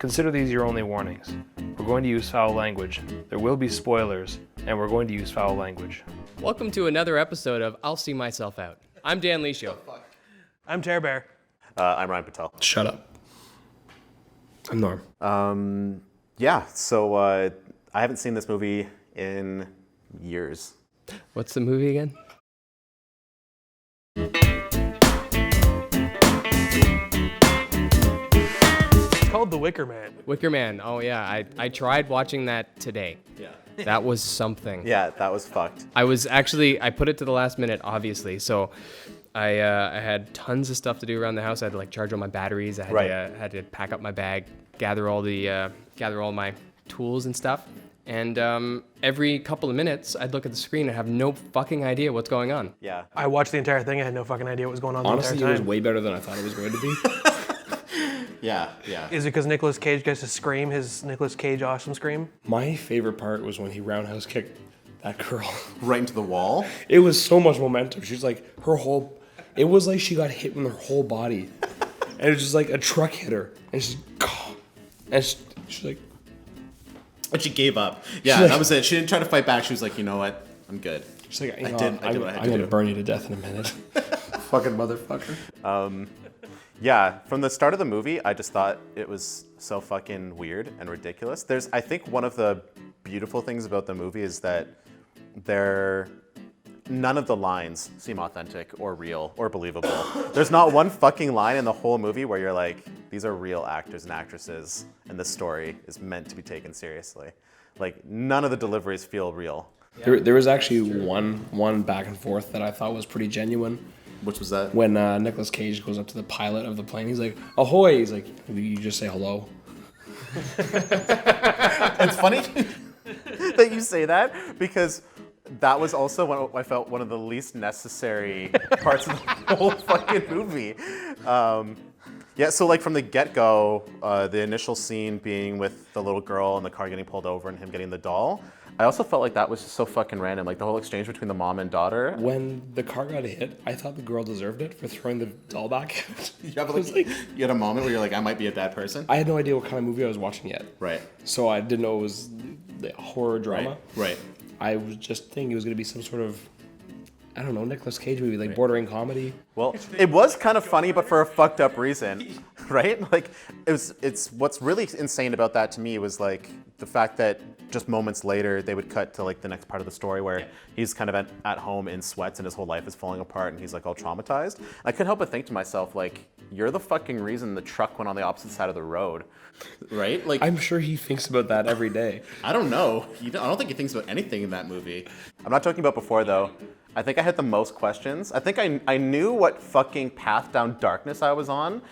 Consider these your only warnings. We're going to use foul language. There will be spoilers, and we're going to use foul language. Welcome to another episode of I'll See Myself Out. I'm Dan Liscio. I'm Tara Bear. I'm Ryan Patel. Shut up. I'm Norm. So I haven't seen this movie in years. What's the movie again? It's called The Wicker Man. Wicker Man. Oh yeah, I tried watching that today. Yeah. That was something. Yeah, that was fucked. I put it to the last minute, obviously. So I had tons of stuff to do around the house. I had to charge all my batteries. I had to pack up my bag, gather all my tools and stuff. And every couple of minutes, I'd look at the screen and have no fucking idea what's going on. Yeah. I watched the entire thing. I had no fucking idea what was going on Honestly, the entire it time. was way better than I thought it was going to be. Yeah. Is it because Nicolas Cage gets to scream his Nicolas Cage awesome scream? My favorite part was when he roundhouse kicked that girl. Right into the wall. It was so much momentum. She's like, it was like she got hit in her whole body. And it was just like a truck hit her. And she's like, But she gave up. Yeah, that was it. She didn't try to fight back. She was like, you know what? I'm good. she's like, I did what I had to I'm going do. to burn you to death in a minute. Fucking motherfucker. Yeah, from the start of the movie, I just thought it was so fucking weird and ridiculous. I think one of the beautiful things about the movie is that none of the lines seem authentic or real or believable. There's not one fucking line in the whole movie where you're like, these are real actors and actresses, and the story is meant to be taken seriously. Like, none of the deliveries feel real. There was actually one back and forth that I thought was pretty genuine. Which was that? When Nicolas Cage goes up to the pilot of the plane, he's like, ahoy! He's like, you just say hello. It's funny that you say that, because that was also I felt one of the least necessary parts of the whole fucking movie. So from the get-go, the initial scene being with the little girl and the car getting pulled over and him getting the doll, I also felt like that was just so fucking random. Like the whole exchange between the mom and daughter. When the car got hit, I thought the girl deserved it for throwing the doll back. You had a moment where you're like, I might be a bad person. I had no idea what kind of movie I was watching yet. Right. So I didn't know it was the horror drama. Right. I was just thinking it was going to be some sort of, I don't know, Nicolas Cage movie, like bordering comedy. Well, it was kind of funny, but for a fucked up reason, right? Like, it's what's really insane about that to me was like the fact that just moments later they would cut to like the next part of the story where he's kind of at home in sweats and his whole life is falling apart and he's like all traumatized. I couldn't help but think to myself, like, you're the fucking reason the truck went on the opposite side of the road, right? Like, I'm sure he thinks about that every day. I don't know. I don't think he thinks about anything in that movie. I'm not talking about before though. I think I had the most questions. I think I knew what fucking path down darkness I was on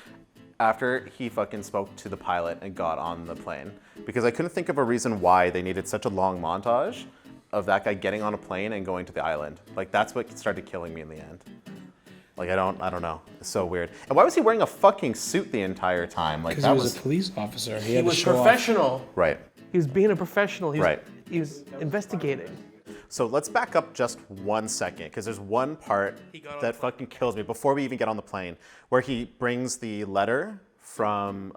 after he fucking spoke to the pilot and got on the plane. Because I couldn't think of a reason why they needed such a long montage of that guy getting on a plane and going to the island. Like, that's what started killing me in the end. Like, I don't know. It's so weird. And why was he wearing a fucking suit the entire time? Like, Because that he was a police officer. He had was to show professional. off. Right. He was being a professional. He was Right. investigating. So let's back up just 1 second, because there's one part that fucking kills me before we even get on the plane, where he brings the letter from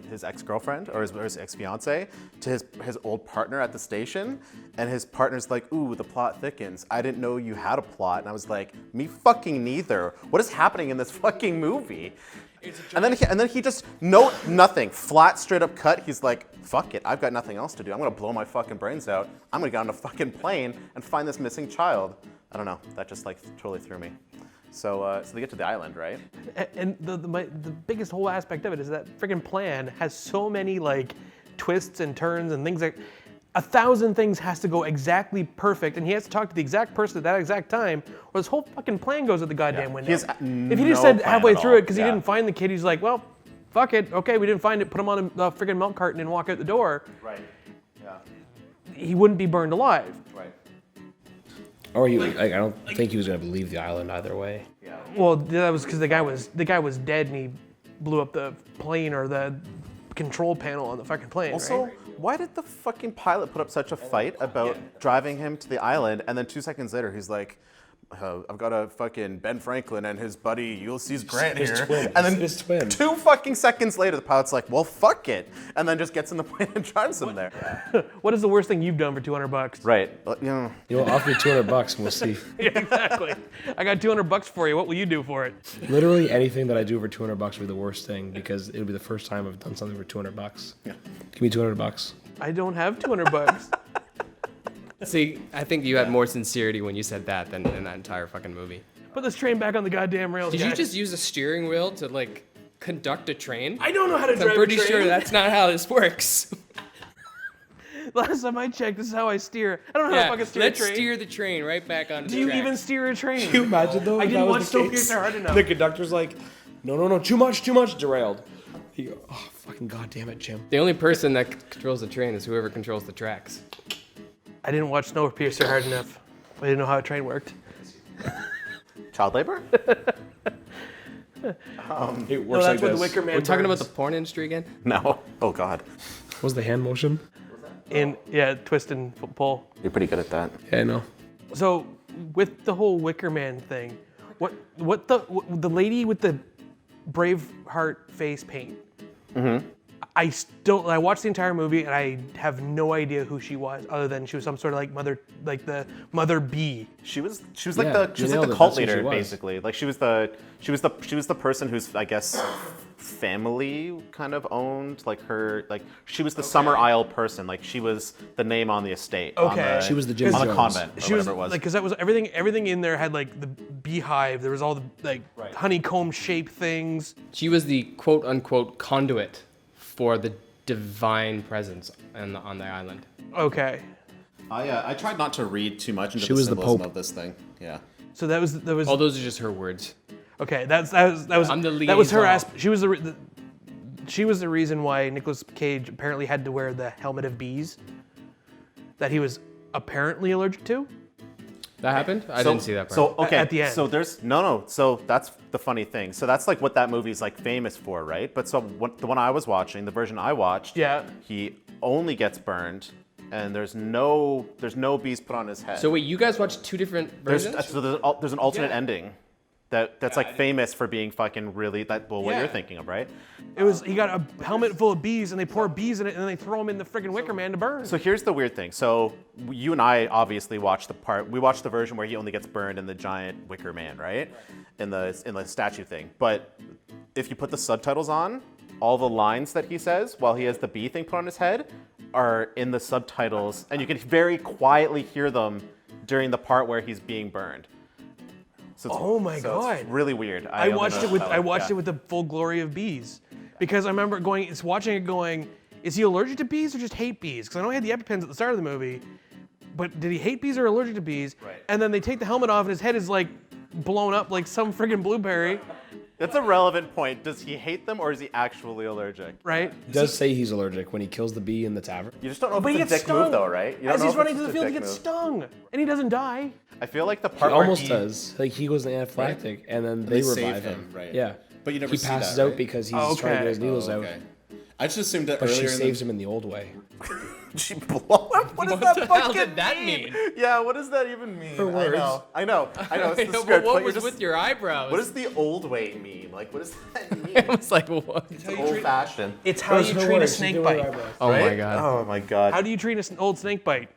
his ex-girlfriend or his ex-fiance to his old partner at the station, and his partner's like, ooh, the plot thickens. I didn't know you had a plot. And I was like, me fucking neither. What is happening in this fucking movie? And then he just, nothing, flat, straight up cut. He's like, fuck it, I've got nothing else to do. I'm gonna blow my fucking brains out. I'm gonna get on a fucking plane and find this missing child. I don't know, that just like totally threw me. So they get to the island, right? And the biggest whole aspect of it is that freaking plan has so many like twists and turns and things like 1,000 things has to go exactly perfect, and he has to talk to the exact person at that exact time, or this whole fucking plan goes at the goddamn window. If he just said halfway through it because he didn't find the kid, he's like, well, fuck it, okay, we didn't find it, put him on a freaking milk carton and walk out the door. Right. Yeah. He wouldn't be burned alive. Right. Or I don't think he was going to leave the island either way. Yeah. Well, that was because the guy was dead and he blew up the plane or the control panel on the fucking plane. Also, right? why did the fucking pilot put up such a fight about driving him to the island, and then 2 seconds later he's like, I've got a fucking Ben Franklin and his buddy Ulysses Grant his here. twin. And then His twin. 2 fucking seconds later, the pilot's like, well, fuck it. And then just gets in the plane and drives him there. What is the worst thing you've done for $200? Right. You know, offer me $200 and we'll see. Yeah, exactly. I got $200 for you. What will you do for it? Literally anything that I do for $200 would be the worst thing because it would be the first time I've done something for $200. Yeah. Give me $200. I don't have $200. See, I think you had more sincerity when you said that than in that entire fucking movie. Put this train back on the goddamn rails. Did you guys. just use a steering wheel to like conduct a train? I don't know how to drive I'm pretty a train. sure that's not how this works. Last time I checked, this is how I steer. I don't know how to fucking steer let's a train. steer the train right back onto Do the you tracks. even steer a train? Can you imagine though? I if didn't that watch was the Snowpiercer case? hard enough. The conductor's like, no, too much, derailed. You go, oh, fucking goddamn it, Jim. The only person that controls the train is whoever controls the tracks. I didn't watch Snowpiercer hard enough. I didn't know how a train worked. Child labor? It works No, like that's what this. the Wicker Man We're talking about burns. the porn industry again? No. Oh, God. What was the hand motion? Twist and pull. You're pretty good at that. Yeah, I know. So with the whole Wicker Man thing, what the lady with the Braveheart face paint? Mm-hmm. I watched the entire movie and I have no idea who she was, other than she was some sort of like the mother bee. She was Yeah, like you the nailed it. cult That's who she leader, was. basically. Like she was the person who's, I guess, family kind of owned, like her, like she was the Summer Isle person. Like she was the name on the estate. on Okay. the- She was the Jim on the Jones. convent, or She was whatever it was. like, because that was everything in there had like the beehive. There was all the like honeycomb shaped things. She was the quote unquote conduit for the divine presence on the island. Okay, I tried not to read too much into She the was the symbolism Pope. of this thing. Yeah. so that was All those are just her words. okay. That was I'm the that was her liaison. she was the reason why Nicolas Cage apparently had to wear the helmet of bees that he was apparently allergic to. That happened? I didn't see that part. So okay, At the end. so there's no. So that's the funny thing. So that's like what that movie's like famous for, right? But so the one I was watching, the version I watched, Yeah. he only gets burned, and there's no bees put on his head. So wait, you guys watched two different versions? There's an alternate Yeah. ending that's like famous for being fucking really what Yeah. you're thinking of, right? He got a helmet full of bees and they pour bees in it and then they throw them in the friggin' Wicker Man to burn. So here's the weird thing. So you and I obviously watched we watched the version where he only gets burned in the giant Wicker Man, right? In the statue thing. But if you put the subtitles on, all the lines that he says while he has the bee thing put on his head are in the subtitles, and you can very quietly hear them during the part where he's being burned. So Oh my It's God. really weird. I watched it with the full glory of bees, because I remember watching it going, is he allergic to bees or just hate bees? Because I know he had the EpiPens at the start of the movie, but did he hate bees or allergic to bees? Right. And then they take the helmet off and his head is like blown up like some friggin' blueberry, That's a relevant point. Does he hate them or is he actually allergic? right? He does say he's allergic when he kills the bee in the tavern. You just don't know if But he it's a gets dick stung move though, right? You don't As know he's if running it's to the just a field, he dick gets move. stung, and he doesn't die. I feel like the He part where almost does. Like he goes anaphylactic, and then they save revive him, him. right. Yeah. But you never he see passes that, out right? because he's Oh, trying to okay. get his needles out. Okay. I just assumed that But she earlier in saves the, him in the old way. she blow up? What does that the hell fucking did that mean? Yeah, what does that even mean? Her words. I know. It's I the know, but script. what but was you're with your eyebrows? What does the old way mean? Like, what does that mean? I was like, what? Old fashioned. It's how you treat a snake bite. Oh my god. Oh my god. How do you treat an old snake bite?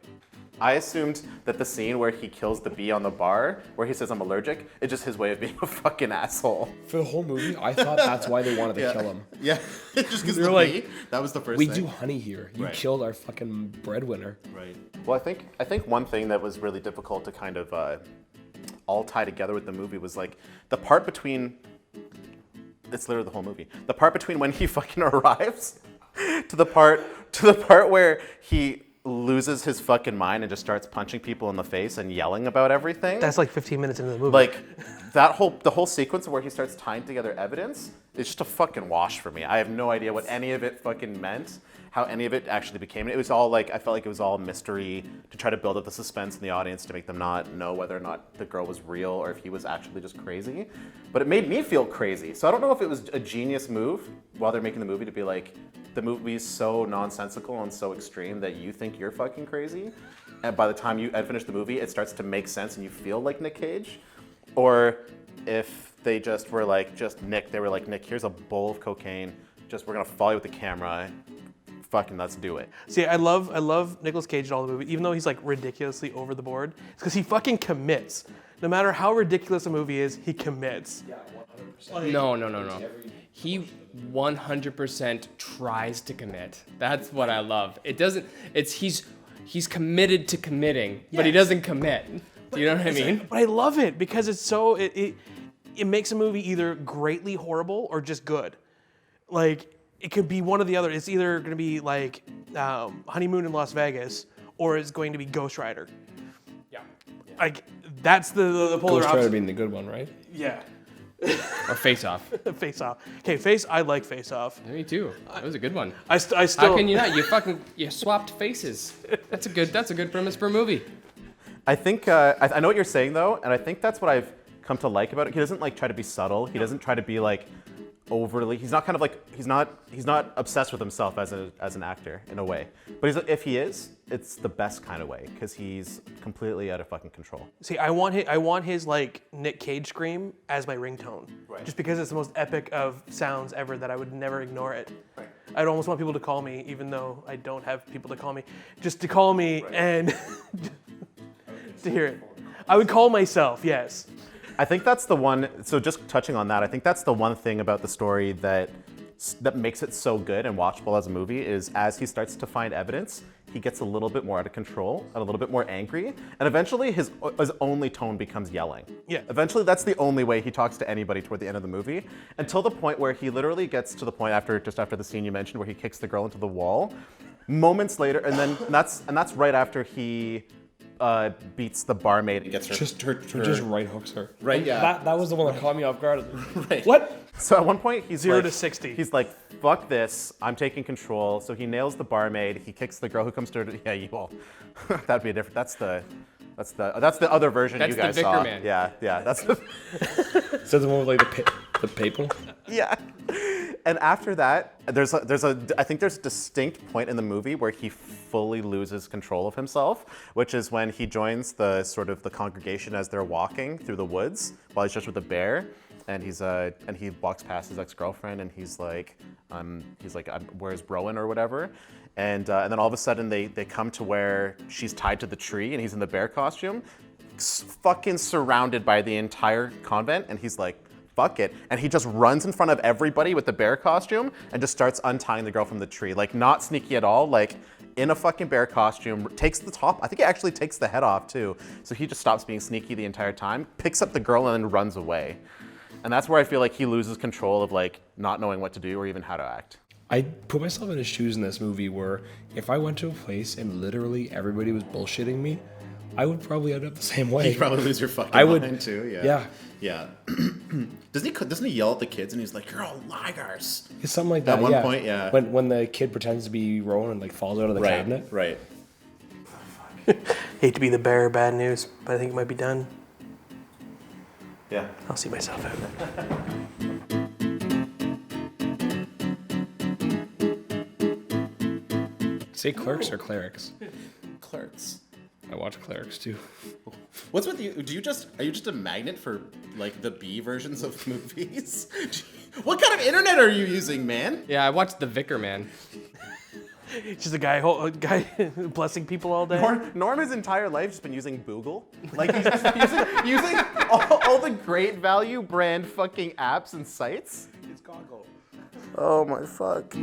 I assumed that the scene where he kills the bee on the bar, where he says I'm allergic, is just his way of being a fucking asshole. For the whole movie, I thought that's why they wanted to kill him. yeah, just because They're the like, bee, that was the first We thing. do honey here. You Right. killed our fucking breadwinner. Right. Well, I think one thing that was really difficult to kind of all tie together with the movie was like the part between. It's literally the whole movie. The part between when he fucking arrives to the part where he loses his fucking mind and just starts punching people in the face and yelling about everything. That's like 15 minutes into the movie. Like the whole sequence where he starts tying together evidence is just a fucking wash for me. I have no idea what any of it fucking meant, how any of it actually became. It was all like, I felt like it was all mystery to try to build up the suspense in the audience to make them not know whether or not the girl was real or if he was actually just crazy. But it made me feel crazy. So I don't know if it was a genius move while they're making the movie to be like, the movie's so nonsensical and so extreme that you think you're fucking crazy, and by the time you finish the movie, it starts to make sense and you feel like Nick Cage, or if they just were like, just Nick, they were like, Nick, here's a bowl of cocaine, just we're gonna follow you with the camera, fucking let's do it. See, I love Nicolas Cage in all the movie, even though he's like ridiculously over the board. It's because he fucking commits. No matter how ridiculous a movie is, he commits. Yeah, 100%. No. He 100% tries to commit. That's what I love. It doesn't. It's he's committed to committing, but he doesn't commit. Do you know what I mean? But I love it because it's so it makes a movie either greatly horrible or just good. Like it could be one or the other. It's either going to be like Honeymoon in Las Vegas or it's going to be Ghost Rider. Yeah. Like that's the polar Ghost Rider opposite. being the good one, right? Yeah. Or Face Off. Face Off. Okay, I like Face Off. Me too. That was a good one. I still. How can you not? You swapped faces. That's a good premise for a movie. I think I know what you're saying though, and I think that's what I've come to like about it. He doesn't like try to be subtle. He doesn't try to be like overly. He's not kind of like he's not obsessed with himself as an actor in a way. But if he is, it's the best kind of way because he's completely out of fucking control. See, I want his like Nick Cage scream as my ringtone, just because it's the most epic of sounds ever that I would never ignore it. Right. I'd almost want people to call me, even though I don't have people to call me, just to call me and to hear it. I would call myself, yes. I think that's the one. So just touching on that, I think that's the one thing about the story that makes it so good and watchable as a movie is as he starts to find evidence, he gets a little bit more out of control and a little bit more angry, and eventually his only tone becomes yelling. Yeah. Eventually, that's the only way he talks to anybody toward the end of the movie, until the point where he literally gets to the point after the scene you mentioned where he kicks the girl into the wall. Moments later, and that's right after he beats the barmaid and gets her. Just right hooks her. Right, yeah. That was the one that caught me off guard. Right. What? So at one point he's 0 like, to 60. He's like, "Fuck this! I'm taking control." So he nails the barmaid. He kicks the girl who comes to her. Yeah, you will. That'd be a different. That's the other version That's you guys the Wicker saw. Man. Yeah. That's the. So the one with like the people. Yeah. And after that, I think there's a distinct point in the movie where he fully loses control of himself, which is when he joins the congregation as they're walking through the woods while he's just with the bear, and he walks past his ex-girlfriend and he's like, where's Rowan or whatever, and then all of a sudden they come to where she's tied to the tree and he's in the bear costume, fucking surrounded by the entire convent, and he's like, fuck it. And he just runs in front of everybody with the bear costume and just starts untying the girl from the tree. Like, not sneaky at all, like in a fucking bear costume, takes the top, I think he actually takes the head off too. So he just stops being sneaky the entire time, picks up the girl and then runs away. And that's where I feel like he loses control of like not knowing what to do or even how to act. I put myself in his shoes in this movie where if I went to a place and literally everybody was bullshitting me, I would probably end up the same way. You'd probably lose your fucking mind too. Yeah. Yeah. Doesn't he yell at the kids and he's like, "You're all liars"? It's something like that. At one point, yeah. When the kid pretends to be Rowan and like falls out of the cabinet. Right. Hate to be the bearer of bad news, but I think it might be done. Yeah. I'll see myself out. Say Clerks or Clerics? Clerks. I watch Clerics too. What's with you? Are you just a magnet for like the B versions of movies? What kind of internet are you using, man? Yeah, I watched The Wicker Man. Just a guy blessing people all day. Norm his entire life has been using Boogle. Like he's just using all the great value brand fucking apps and sites. It's goggle. Oh my fuck.